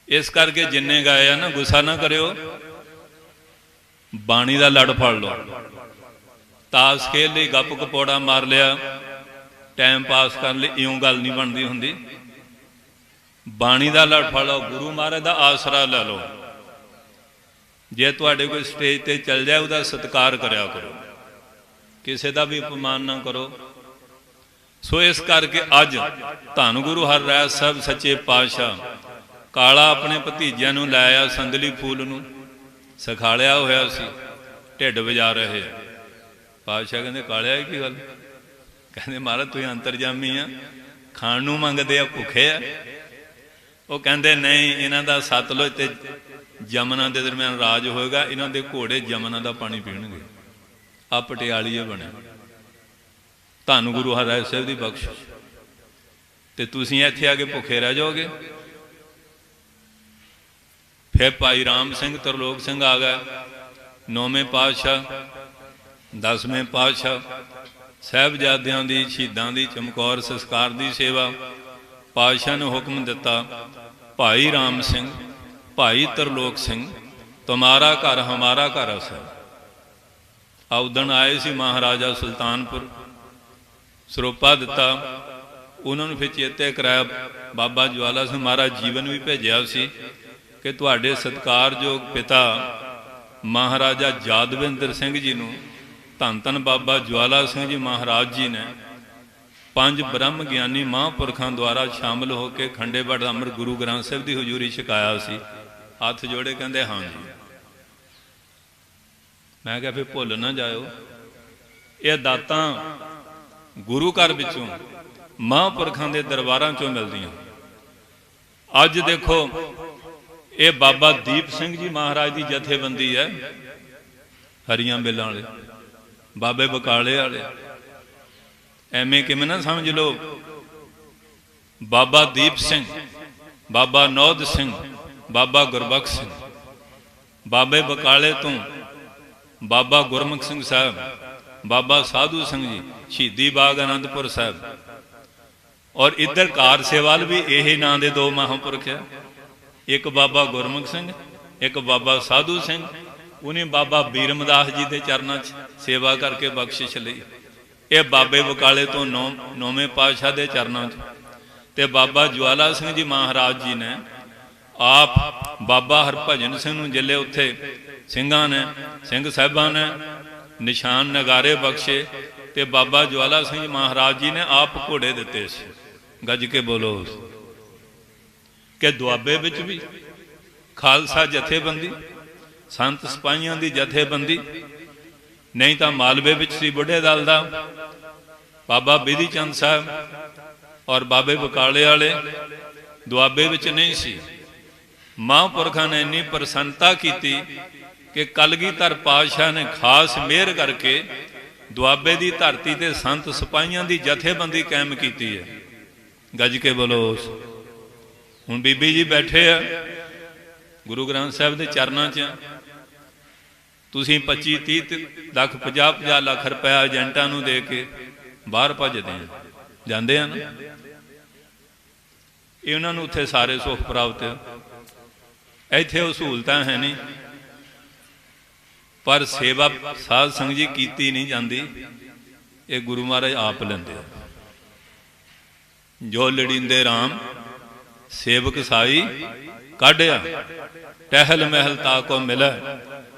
इस करके जिन्ने गाए आ ना, गुस्सा ना करियो, बाणी का लड़ फड़ लो। ताश खेल ली, गप कपौड़ा मार लिया, टाइम पास कर ली, इउं गल नहीं बनती हुंदी। बाणी का लड़ फड़ लो, गुरु महाराज का आसरा ले लो। जे तुहाडे कोई स्टेज ते चल जाए, उसका सत्कार करया करो, किसी का भी अपमान ना करो। सो इस करके अज धन गुरु हरराय साहब सच्चे पातशाह काला अपने भतीजिਆਂ ਨੂੰ लाया, संदली फूल ਨੂੰ सिखालिया होया सी, ढिड वजा रहे। पातशाह कहते कालिया की गल? कहते महाराज तुसीं अंतरजामी आ, खाण नूं मंगदे आ, भुखे आ। वो कहते नहीं, इन्हां दा सतलुज ते जमुना के दरम्यान राज होएगा, इन्हां दे घोड़े जमुना का पानी पीणगे। आ पटियालीए बने। धन गुरु हरराय साहब की बख्शिश, ते तुसीं इत्थे आके भुखे रह जाओगे। फिर भाई राम सिंह तरलोक सिंह आ गए, 9वें पातशाह, 10वें पातशाह, साहिबजादियां दी शहीदां दी चमकौर संस्कार की सेवा। पातशाह ने हुक्म दिता, भाई राम सिंह, भाई तरलोक सिंह, तुम्हारा घर हमारा घर है। उदण आए सी महाराजा सुल्तानपुर, सरोपा दिता, उन्होंने फिर चेते कराया। बाबा ज्वाला सिंह महाराज जीवन भी भेजा सी कि तुहाडे सत्कारयोग पिता महाराजा यादविंदर सिंह जी नूं धन धन बाबा ज्वाला सिंह जी महाराज जी ने 5 ब्रह्म ज्ञानी महापुरखों द्वारा शामिल होकर खंडे बड़ अमर गुरु ग्रंथ साहिब की हजूरी छकाया सी। हाथ जोड़े कहते हाँ जी। मैं क्या फिर भुल ना जाओ, ये दातां गुरु घर विचों महापुरखों के दरबारों चों मिलदियां। अज देखो ये बाबा दीप सिंह जी महाराज की जथेबंदी है, हरियां बेलां वाले, बाबे बकाले वाले, एवें किवें ना समझ लो। बाबा दीप सिंह, बाबा नौद सिंह, बाबा गुरबख्श सिंह, बाबे बकाले तो बाबा गुरमुख सिंह साहब, बाबा साधु सिंह जी शहीदी बाग आनंदपुर साहब, और इधर कार सेवाल भी यही नां दे 2 महापुरख है। एक बाबा गुरमुख सिंह, एक बाबा साधु सिंह। उन्हें बाबा बीरमदास जी के चरणों सेवा करके बख्शिश ली। ये बाबे बकाले तो 9वें पातशाह के चरणों ते बाबा ज्वाला सिंह जी महाराज जी ने आप बाबा हरभजन सिंह नूं जिले उत्थे ਸਿੰਘਾਂ ने ਸਿੰਘ ਸਾਹਿਬਾਂ ने निशान नगारे बख्शे ते बाबा ज्वाला सिंह महाराज जी ने आप घोड़े दिते सी। गज के बोलो कि दुआबे विच भी खालसा जथेबंदी संत सिपाहियां दी जथेबंदी, नहीं तो मालवे विच सी बुढ़े दल दा बाबा बिधि चंद साहब और बाबे बकाले वाले, दुआबे विच नहीं सी। महापुरखा ने इन्नी प्रसन्नता की कि कलगीधर पातशाह ने खास मेहर करके दुआबे की धरती ते संत सिपाहियां दी जथेबंदी कायम की है। गज के बोलो। हुण बीबी जी बैठे आ गुरु ग्रंथ साहब के चरणों च, तुसीं 25-30 लाख 50-50 लाख रुपया एजेंटां नूं दे के बाहर भजदे जांदे आ ना, इन्हां नूं उत्थे सारे सुख प्राप्त, इत्थे वो सहूलतां है नहीं, पर सेवा साध संग जी कीती नहीं जाती, ये गुरु महाराज आप लेंदे। जो लड़ींदे राम सेवक साई काढ़िया, टहल महल ताको मिले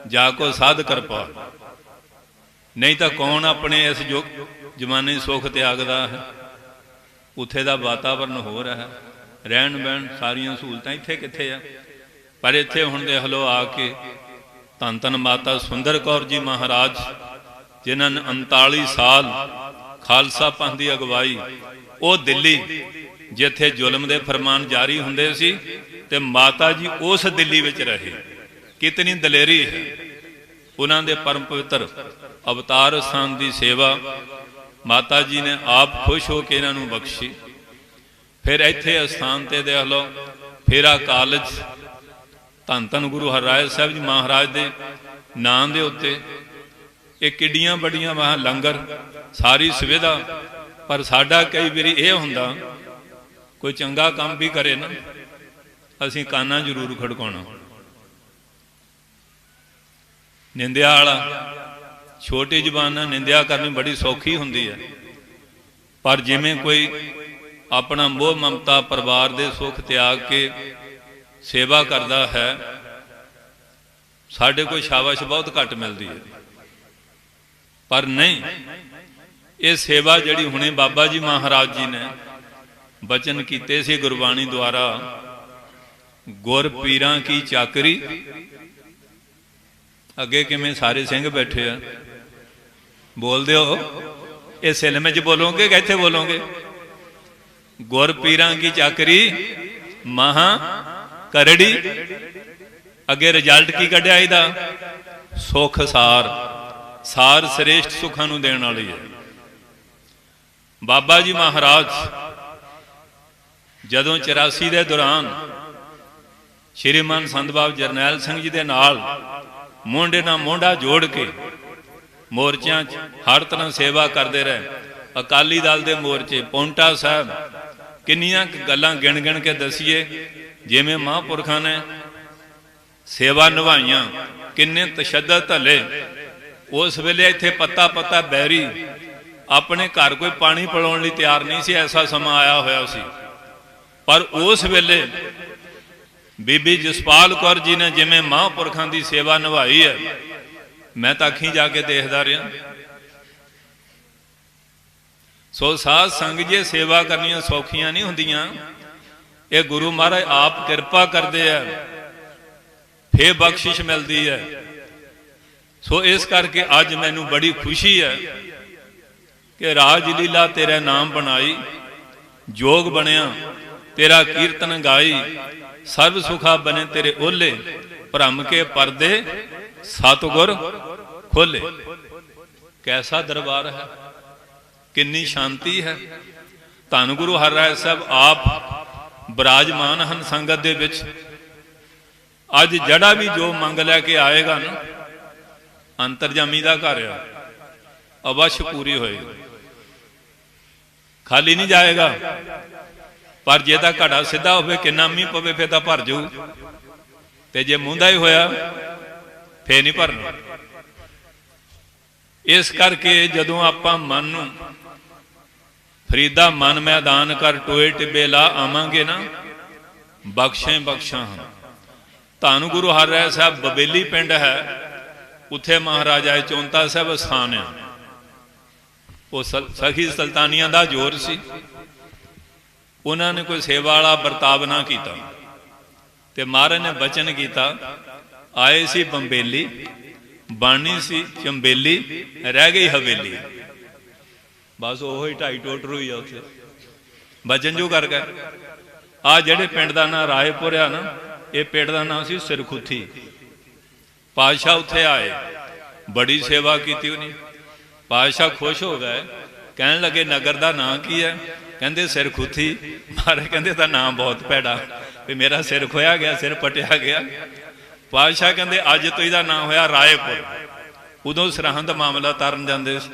जाको साध कर पा। नहीं तो कौन अपने इस जो जमाने सुख त्यागदा है। उत्थे दा वातावरण हो रहा है, रहन बहन सारियां सहूलतां इत्थे कित्थे आ। पर इत्थे हुण देख लो आके धन धन माता सुंदर कौर जी महाराज जिन्हां ने 39 साल खालसा पंथ की अगवाई, वो दिल्ली जिथे जुल्म के फरमान जारी हुंदे सी ते माता जी उस दिल्ली विच रहे। कितनी दलेरी है। उन्हां दे परम पवित्र अवतार स्थान की सेवा माता जी ने आप खुश हो के इन्हां नूं बख्शी। फिर इत्थे अस्थान ते देख लो फेरा कॉलेज धन धन गुरु हरराज साहब जी महाराज के नाम के उत्ते ये किड्डियां बड़ियां वहाँ लंगर सारी सुविधा। पर साडा कई बारी ये हुंदा कोई चंगा काम भी करे ना, असीं काना जरूर खड़काउणा। निंदिया वाला छोटी जबान नाल निंदिया करनी बड़ी सौखी हुंदी है, पर जिवें कोई अपना मोह ममता परिवार के सुख त्याग के सेवा करता है, साढ़े को शाबाश बहुत घट मिलती है। पर नहीं, ये सेवा जिहड़ी हुणे बाबा जी महाराज जी ने बचन कीते सी गुरबाणी द्वारा, गुर पीरां की चाकरी। अगे किवें सारे सिंह बैठे आ, बोल दो इस सिलमे च बोलोगे कि इत्थे बोलोगे? गुर पीरां की चाकरी महा करड़ी। अगे रिजल्ट की कढ़िया इहदा? सुख सार, सार श्रेष्ठ सुखां नूं देण वाली है। बाबा जी महाराज जदों 84 के दौरान श्रीमान संत बाब जरनैल सिंह जी दे नाल मोढे नाल मोढा जोड़ के मोर्चों हर तरह सेवा करते रहे। अकाली दल के मोर्चे, पौंटा साहब, किन्नियां गल्लां गिण गिण के दसीए जिवें महापुरखा ने सेवा निभाइयां, किन्ने तशद्दद हले। उस वेले इत्थे पत्ता पत्ता बैरी अपने घर कोई पानी पिलाउण लई तैयार नहीं सी, ऐसा समा आया होया सी। पर उस वेले बीबी जसपाल कौर जी ने जिवें महापुरखां की सेवा निभाई है, मैं तो अखीं जाके देखदा रहा। सो साध संग जी सेवा करनियां सौखियां नहीं हुंदियां, ये गुरु महाराज आप कृपा करते हैं, फिर बख्शिश मिलती है। सो इस करके अज मैनू बड़ी खुशी है कि राजलीला तेरा नाम बनाई, जोग बनया तेरा कीर्तन गाई, सर्व सुखा बने तेरे ओले, भ्रम के परदे सतगुर खोले। कैसा दरबार है, कितनी शांति है। धन गुरु हरराज साहब आप विराजमान हैं संगत दे विच। अज जड़ा भी जो मंग लैके आएगा ना, अंतरजामी का घर है, अवश्य पूरी होएगी, खाली नहीं जाएगा। पर जे तां घड़ा सीधा होवे, किन्ना मींह पवे फिर तां भर जाऊ, ते जे मूंदा ही होया फिर नहीं भरना। इस करके जदों आपां मन नूं फरीदा मन मैदान कर टोए टिब्बे ला आवांगे ना, ਬਖਸ਼ੇ ਬਖਸ਼ਾਂ। ਧੰਨ ਗੁਰੂ ਹਰਿਰਾਏ ਸਾਹਿਬ ਬਬੇਲੀ ਪਿੰਡ ਹੈ, ਉੱਥੇ ਮਹਾਰਾਜਾ ਚੌਂਤਾ ਸਾਹਿਬ ਅਸਥਾਨ ਹੈ। ਉਹ ਸਖੀ ਸੁਲਤਾਨੀਆਂ ਦਾ ਜ਼ੋਰ ਸੀ, ਉਹਨਾਂ ਨੇ ਕੋਈ ਸੇਵਾ ਵਾਲਾ ਵਰਤਾਵ ਨਾ ਕੀਤਾ ਤੇ ਮਹਾਰਾਜ ਨੇ ਬਚਨ ਕੀਤਾ, ਆਏ ਸੀ ਬੰਬੇਲੀ, ਬਾਣੀ ਸੀ ਚੰਬੇਲੀ, ਰਹਿ ਗਈ ਹਵੇਲੀ। ਬਸ ਉਹ ਹੀ ਢਾਈ ਟੋਟਰ ਹੋਈ ਆ ਉੱਥੇ ਬਚਨ ਜੋ ਕਰ ਗਏ। ਆ ਜਿਹੜੇ ਪਿੰਡ ਦਾ ਨਾਂ ਰਾਏਪੁਰ ਆ ਨਾ, ਇਹ ਪਿੰਡ ਦਾ ਨਾਂ ਸੀ ਸਿਰਖੁੱਥੀ। ਪਾਤਸ਼ਾਹ ਉੱਥੇ ਆਏ, ਬੜੀ ਸੇਵਾ ਕੀਤੀ ਉਹਨੇ। ਪਾਤਸ਼ਾਹ ਖੁਸ਼ ਹੋ ਗਏ, ਕਹਿਣ ਲੱਗੇ ਨਗਰ ਦਾ ਨਾਂ ਕੀ ਹੈ? ਕਹਿੰਦੇ ਸਿਰਖੁੱਥੀ। ਮਹਾਰਾਜ ਕਹਿੰਦੇ ਤਾਂ ਨਾਂ ਬਹੁਤ ਭੈੜਾ, ਵੀ ਮੇਰਾ ਸਿਰ ਖੋਇਆ ਗਿਆ, ਸਿਰ ਪਟਿਆ ਗਿਆ। ਪਾਤਸ਼ਾਹ ਕਹਿੰਦੇ ਅੱਜ ਤੋਂ ਇਹਦਾ ਨਾਂ ਹੋਇਆ ਰਾਏਪੁਰ। ਉਦੋਂ ਸਰਹੰਦ ਮਾਮਲਾ ਤਰਨ ਜਾਂਦੇ ਸੀ।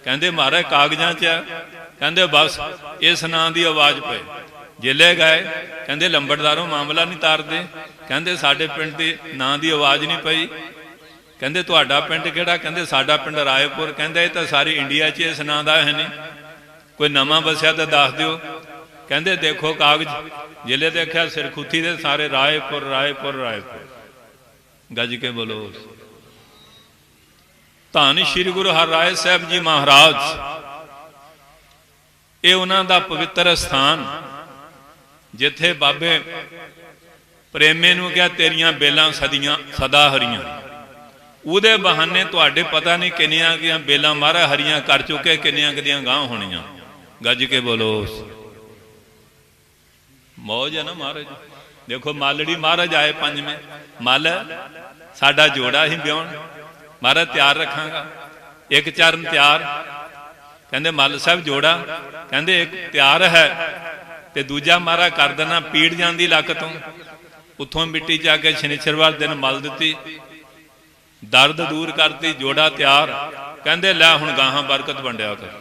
ਕਹਿੰਦੇ ਮਹਾਰਾਜ ਕਾਗਜ਼ਾਂ 'ਚ ਆ? ਕਹਿੰਦੇ ਬਸ ਇਸ ਨਾਂ ਦੀ ਆਵਾਜ਼ ਪਈ। ਜਿਲੇ ਗਏ, ਕਹਿੰਦੇ ਲੰਬੜਦਾਰੋਂ ਮਾਮਲਾ ਨਹੀਂ ਤਾਰਦੇ? ਕਹਿੰਦੇ ਸਾਡੇ ਪਿੰਡ ਦੇ ਨਾਂ ਦੀ ਆਵਾਜ਼ ਨਹੀਂ ਪਈ। ਕਹਿੰਦੇ ਤੁਹਾਡਾ ਪਿੰਡ ਕਿਹੜਾ? ਕਹਿੰਦੇ ਸਾਡਾ ਪਿੰਡ ਰਾਏਪੁਰ। ਕਹਿੰਦੇ ਇਹ ਤਾਂ ਸਾਰੀ ਇੰਡੀਆ 'ਚ ਇਸ ਨਾਂ ਦਾ ਹੈ ਨਹੀਂ, ਕੋਈ ਨਵਾਂ ਵਸਿਆ ਤਾਂ ਦੱਸ ਦਿਓ। ਕਹਿੰਦੇ ਦੇਖੋ ਕਾਗਜ਼। ਜਿਲੇ ਦੇਖਿਆ ਸਿਰਖੁੱਥੀ ਦੇ ਸਾਰੇ ਰਾਏਪੁਰ ਰਾਏਪੁਰ ਰਾਏਪੁਰ। ਗੱਜ ਕੇ ਬੋਲੋ। ਧੰਨ ਸ਼੍ਰੀ ਗੁਰੂ ਹਰਿਰਾਏ ਸਾਹਿਬ ਜੀ ਮਹਾਰਾਜ, ਇਹ ਉਹਨਾਂ ਦਾ ਪਵਿੱਤਰ ਸਥਾਨ, ਜਿੱਥੇ ਬਾਬੇ ਪ੍ਰੇਮੇ ਨੂੰ ਕਿਹਾ ਤੇਰੀਆਂ ਬੇਲਾਂ ਸਦੀਆਂ ਸਦਾ ਹਰੀਆਂ। ਉਹਦੇ ਬਹਾਨੇ ਤੁਹਾਡੇ ਪਤਾ ਨਹੀਂ ਕਿੰਨੀਆਂ ਕਿੰਨੀਆਂ ਬੇਲਾਂ ਮਹਾਰਾਜ ਹਰੀਆਂ ਕਰ ਚੁੱਕੇ, ਕਿੰਨੀਆਂ ਕਿੰਨੀਆਂ ਗਾਂਹ ਹੋਣੀਆਂ। ਗੱਜ ਕੇ ਬੋਲੋ। ਮੌਜ ਹੈ ਨਾ ਮਹਾਰਾਜ। ਦੇਖੋ ਮਾਲੜੀ ਮਹਾਰਾਜ ਆਏ ਪੰਜਵੇਂ, ਮੱਲ ਸਾਡਾ ਜੋੜਾ ਹੀ ਵਿਆਹਣ, ਮਹਾਰਾਜ ਤਿਆਰ ਰੱਖਾਂਗਾ। ਇੱਕ ਚਰਨ ਤਿਆਰ, ਕਹਿੰਦੇ ਮੱਲ ਸਾਹਿਬ ਜੋੜਾ, ਕਹਿੰਦੇ ਇੱਕ ਤਿਆਰ ਹੈ ਤੇ ਦੂਜਾ ਮਹਾਰਾਜ ਕਰ ਦੇਣਾ, ਪੀੜ ਜਾਂਦੀ ਲੱਕ ਤੋਂ। ਉੱਥੋਂ ਮਿੱਟੀ ਜਾ ਕੇ ਸ਼ਨੀਚਰਵਾਰ ਦਿਨ ਮਲ ਦਿੱਤੀ, ਦਰਦ ਦੂਰ ਕਰਤੀ, ਜੋੜਾ ਤਿਆਰ। ਕਹਿੰਦੇ ਲੈ ਹੁਣ ਗਾਹਾਂ ਬਰਕਤ ਵੰਡਿਆ ਕਰ।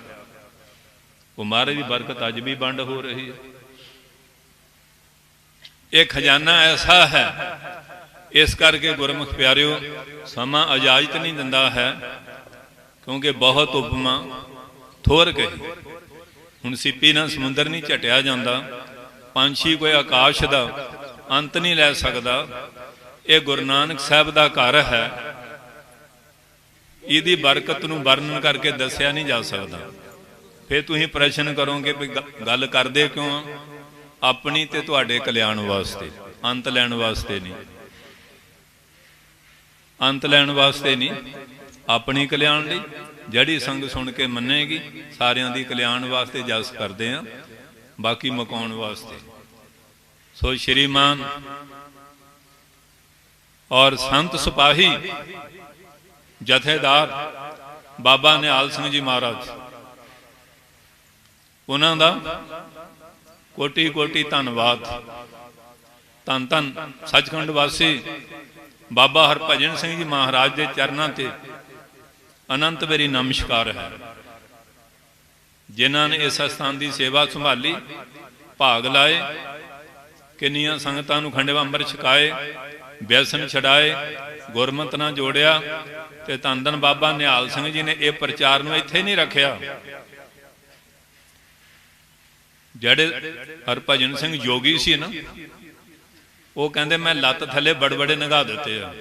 ਉਹ ਮਹਾਰਾਜ ਦੀ ਬਰਕਤ ਅੱਜ ਵੀ ਵੰਡ ਹੋ ਰਹੀ ਹੈ। ਇਹ ਖਜ਼ਾਨਾ ਐਸਾ ਹੈ, ਇਸ ਕਰਕੇ ਗੁਰਮੁਖ ਪਿਆਰਿਓ ਸਮਾਂ ਇਜਾਜ਼ਤ ਨਹੀਂ ਦਿੰਦਾ ਹੈ, ਕਿਉਂਕਿ ਬਹੁਤ ਉਪਮਾ ਥੋਰ ਕਹੀ। ਹੁਣ ਸਿੱਪੀ ਨਾਲ ਸਮੁੰਦਰ ਨਹੀਂ ਝਟਿਆ ਜਾਂਦਾ, ਪੰਛੀ ਕੋਈ ਆਕਾਸ਼ ਦਾ ਅੰਤ ਨਹੀਂ ਲੈ ਸਕਦਾ। ਇਹ ਗੁਰੂ ਨਾਨਕ ਸਾਹਿਬ ਦਾ ਘਰ ਹੈ, ਇਹਦੀ ਬਰਕਤ ਨੂੰ ਵਰਣਨ ਕਰਕੇ ਦੱਸਿਆ ਨਹੀਂ ਜਾ ਸਕਦਾ। ਫਿਰ ਤੁਸੀਂ ਪ੍ਰਸ਼ਨ ਕਰੋਗੇ ਵੀ ਗੱਲ ਕਰਦੇ ਕਿਉਂ ਆ? ਆਪਣੀ ਤੇ ਤੁਹਾਡੇ ਕਲਿਆਣ ਵਾਸਤੇ, ਅੰਤ ਲੈਣ ਵਾਸਤੇ ਨਹੀਂ। ਅੰਤ ਲੈਣ ਵਾਸਤੇ ਨਹੀਂ, ਆਪਣੀ ਕਲਿਆਣ ਲਈ। ਜਿਹੜੀ ਸੰਗ ਸੁਣ ਕੇ ਮੰਨੇਗੀ, ਸਾਰਿਆਂ ਦੀ ਕਲਿਆਣ ਵਾਸਤੇ ਜਸ ਕਰਦੇ ਆ, ਬਾਕੀ ਮੁਕਾਉਣ ਵਾਸਤੇ। ਸੋ ਸ਼੍ਰੀਮਾਨ ਔਰ ਸੰਤ ਸਿਪਾਹੀ ਜਥੇਦਾਰ ਬਾਬਾ ਨਿਹਾਲ ਸਿੰਘ ਜੀ ਮਹਾਰਾਜ, ਉਹਨਾਂ ਦਾ ਕੋਟੀ ਕੋਟੀ ਧੰਨਵਾਦ। ਧੰਨ ਧੰਨ ਸੱਚਖੰਡ ਵਾਸੀ ਬਾਬਾ ਹਰਭਜਨ ਸਿੰਘ ਜੀ ਮਹਾਰਾਜ ਦੇ ਚਰਨਾਂ ਤੇ ਅਨੰਤ ਬੇਰੀ ਨਮਸਕਾਰ ਹੈ, ਜਿਨ੍ਹਾਂ ਨੇ ਇਸ ਅਸਥਾਨ ਦੀ ਸੇਵਾ ਸੰਭਾਲੀ, ਭਾਗ ਲਾਏ, ਕਿੰਨੀਆਂ ਸੰਗਤਾਂ ਨੂੰ ਖੰਡਵਾ ਅੰਮ੍ਰਿਤ ਛਕਾਏ, ਵਿਅਸਨ ਛਡਾਏ, ਗੁਰਮਤ ਨਾਲ ਜੋੜਿਆ। ਤੇ ਧੰਨ ਧੰਨ ਬਾਬਾ ਨਿਹਾਲ ਸਿੰਘ ਜੀ ਨੇ ਇਹ ਪ੍ਰਚਾਰ ਨੂੰ ਇੱਥੇ ਨਹੀਂ ਰੱਖਿਆ। ਜਿਹੜੇ ਹਰਭਜਨ ਸਿੰਘ ਜੋਗੀ ਸੀ ਨਾ, ਉਹ ਕਹਿੰਦੇ ਮੈਂ ਲੱਤ ਥੱਲੇ ਬੜਬੜੇ ਨਗਾ ਦਿੱਤੇ ਆ,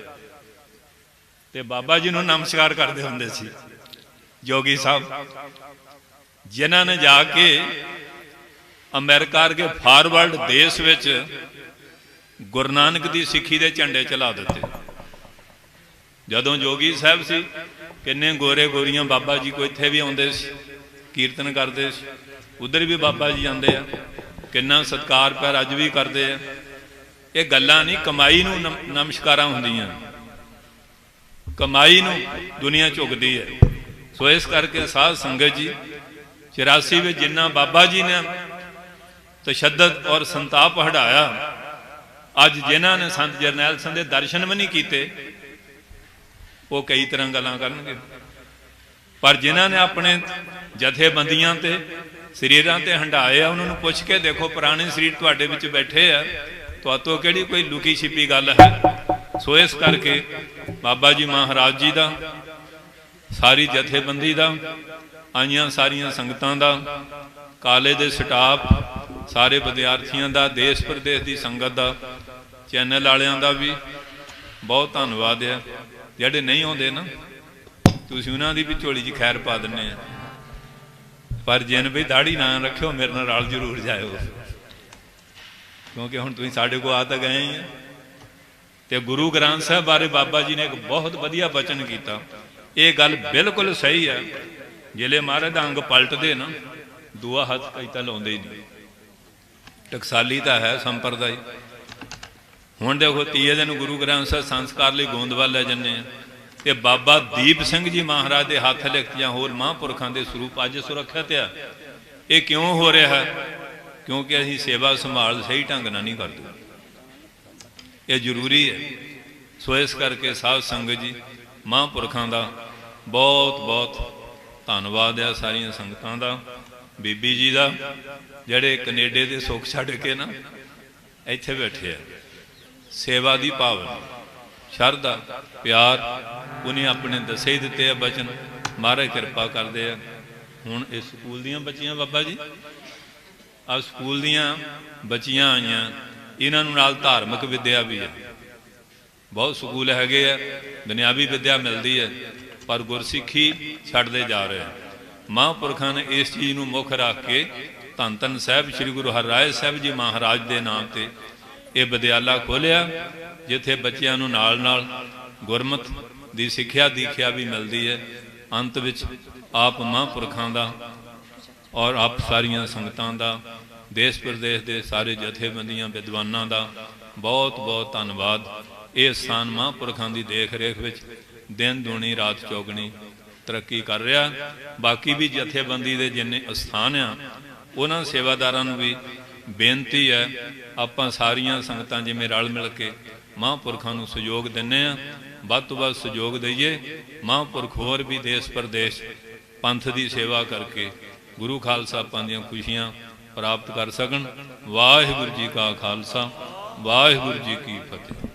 ਤੇ ਬਾਬਾ ਜੀ ਨੂੰ ਨਮਸਕਾਰ ਕਰਦੇ ਹੁੰਦੇ ਸੀ ਜੋਗੀ ਸਾਹਿਬ, ਜਿਨ੍ਹਾਂ ਨੇ ਜਾ ਕੇ ਅਮਰੀਕਾ ਵਰਗੇ ਫਾਰਵਰਡ ਦੇਸ਼ ਵਿੱਚ ਗੁਰੂ ਨਾਨਕ ਦੀ ਸਿੱਖੀ ਦੇ ਝੰਡੇ ਚਲਾ ਦਿੱਤੇ। ਜਦੋਂ ਜੋਗੀ ਸਾਹਿਬ ਸੀ, ਕਿੰਨੇ ਗੋਰੇ ਗੋਰੀਆਂ ਬਾਬਾ ਜੀ ਕੋ ਇੱਥੇ ਵੀ ਆਉਂਦੇ ਸੀ, ਕੀਰਤਨ ਕਰਦੇ ਸੀ, ਉਧਰ ਵੀ ਬਾਬਾ ਜੀ ਜਾਂਦੇ ਆ, ਕਿੰਨਾ ਸਤਿਕਾਰ ਪਿਆਰ ਅੱਜ ਵੀ ਕਰਦੇ ਆ। ਇਹ ਗੱਲਾਂ ਨਹੀਂ, ਕਮਾਈ ਨੂੰ ਨਮਸਕਾਰਾਂ ਹੁੰਦੀਆਂ, ਕਮਾਈ ਨੂੰ ਦੁਨੀਆ ਝੁਕਦੀ ਹੈ। ਸੋ ਇਸ ਕਰਕੇ ਸਾਧ ਸੰਗਤ ਜੀ 84 ਵਿੱਚ ਜਿੰਨਾ ਬਾਬਾ ਜੀ ਨੇ ਤਸ਼ੱਦਦ ਔਰ ਸੰਤਾਪ ਹਟਾਇਆ, ਅੱਜ ਜਿਨ੍ਹਾਂ ਨੇ ਸੰਤ ਜਰਨੈਲ ਸਿੰਘ ਦੇ ਦਰਸ਼ਨ ਵੀ ਨਹੀਂ ਕੀਤੇ, ਉਹ ਕਈ ਤਰ੍ਹਾਂ ਗੱਲਾਂ ਕਰਨਗੇ। ਪਰ ਜਿਨ੍ਹਾਂ ਨੇ ਆਪਣੇ ਜਥੇਬੰਦੀਆਂ ਤੇ ਸਰੀਰਾਂ ਤੇ ਹੰਡਾਏ ਆ, ਉਹਨਾਂ ਨੂੰ ਪੁੱਛ ਕੇ ਦੇਖੋ, ਪੁਰਾਣੇ ਸਰੀਰ ਤੁਹਾਡੇ ਵਿੱਚ ਬੈਠੇ ਆ, ਤੁਹਾਤੋਂ ਕਿਹੜੀ ਕੋਈ ਲੁਕੀ ਛਿਪੀ ਗੱਲ ਹੈ। ਸੋ ਇਸ ਕਰਕੇ ਬਾਬਾ ਜੀ ਮਹਾਰਾਜ ਜੀ ਦਾ, ਸਾਰੀ ਜਥੇਬੰਦੀ ਦਾ, ਆਈਆਂ ਸਾਰੀਆਂ ਸੰਗਤਾਂ ਦਾ, ਕਾਲੇ ਦੇ ਸਟਾਫ, सारे विद्यार्थियों का, देश प्रदेश की संगत का, चैनल वालियां का भी बहुत धन्यवाद है। ਜਿਹੜੇ नहीं आते ना तुसीं उन्हां दी भी झोली 'ਚ खैर पा दिंदे आ, पर जिन भी दाढ़ी ना रखियो मेरे नाल रल जरूर जाओ, क्योंकि हुण तुसीं साडे कोल आ तां गए ही आ। ते गुरु ग्रंथ साहब बारे बाबा जी ने एक बहुत वधिया वचन किया। ये गल बिल्कुल सही है, जिले महाराज दा अंग पलटदे ना दूआ हथ कई तां लाउंदे ही नहीं। टकसाली तो है संप्रदाय। हुण देखो तीए दिन गुरु ग्रंथ साहब संस्कार लई गोंदवाल लै जन्ने ते बाबा दीप सिंह जी महाराज के हथ लिखतियां होर महापुरखों के स्वरूप अज सुरक्षित है। ये क्यों हो रहा है? क्योंकि असीं सेवा संभाल सही ढंग नाल नहीं करते, ये जरूरी है। सो इस करके साध संगत जी महापुरखों का बहुत बहुत धन्नवाद है, सारिया संगतां दा, बीबी जी का जिहड़े कनेडे के सुख छड्ड के ना इत्थे बैठे है। सेवा की भावना, शरधा, प्यार उन्हें अपने दसे ही दिते बचन, महाराज कृपा करते हैं। हुण इस स्कूल दियां बच्चियां बाबा जी आ स्कूल दियां बच्चियां आईयां, इन्हां नूं नाल धार्मिक विद्या भी है। बहुत स्कूल हैगे आ दुनियावी विद्या मिलती है, पर गुरसिੱਖੀ छड्डदे जा रहे हैं। महापुरखों ने इस चीज़ नूं मुख रख के धन धन साहब श्री गुरु हरराय साहब जी महाराज के नाम से ये विद्याला खोलिया, जिथे बच्चों नूं नाल नाल गुरमत की सिक्ख्या दीख्या भी मिलती है। अंत विच आप महापुरखों का और आप सारिया संगतां का, देश प्रदेश के सारे जथेबंदियां विद्वानां का बहुत बहुत धन्नवाद। ये स्थान महापुरखों की देख रेख विच दिन दूनी रात चौगनी तरक्की कर रहा। बाकी भी जथेबंदी के जिन्ने स्थान आ उन्हां सेवादारां नूं भी बेनती है, आपां सारियां संगतां जिवें रल मिल के महापुरखों नूं सहयोग दिंदे आ, वध तों वध सहयोग दईए। महापुरख होर भी देश प्रदेश पंथ की सेवा करके गुरु खालसा आपां दीयां खुशियां प्राप्त कर सकन। वाहिगुरू जी का खालसा, वाहिगुरू जी की फतेह।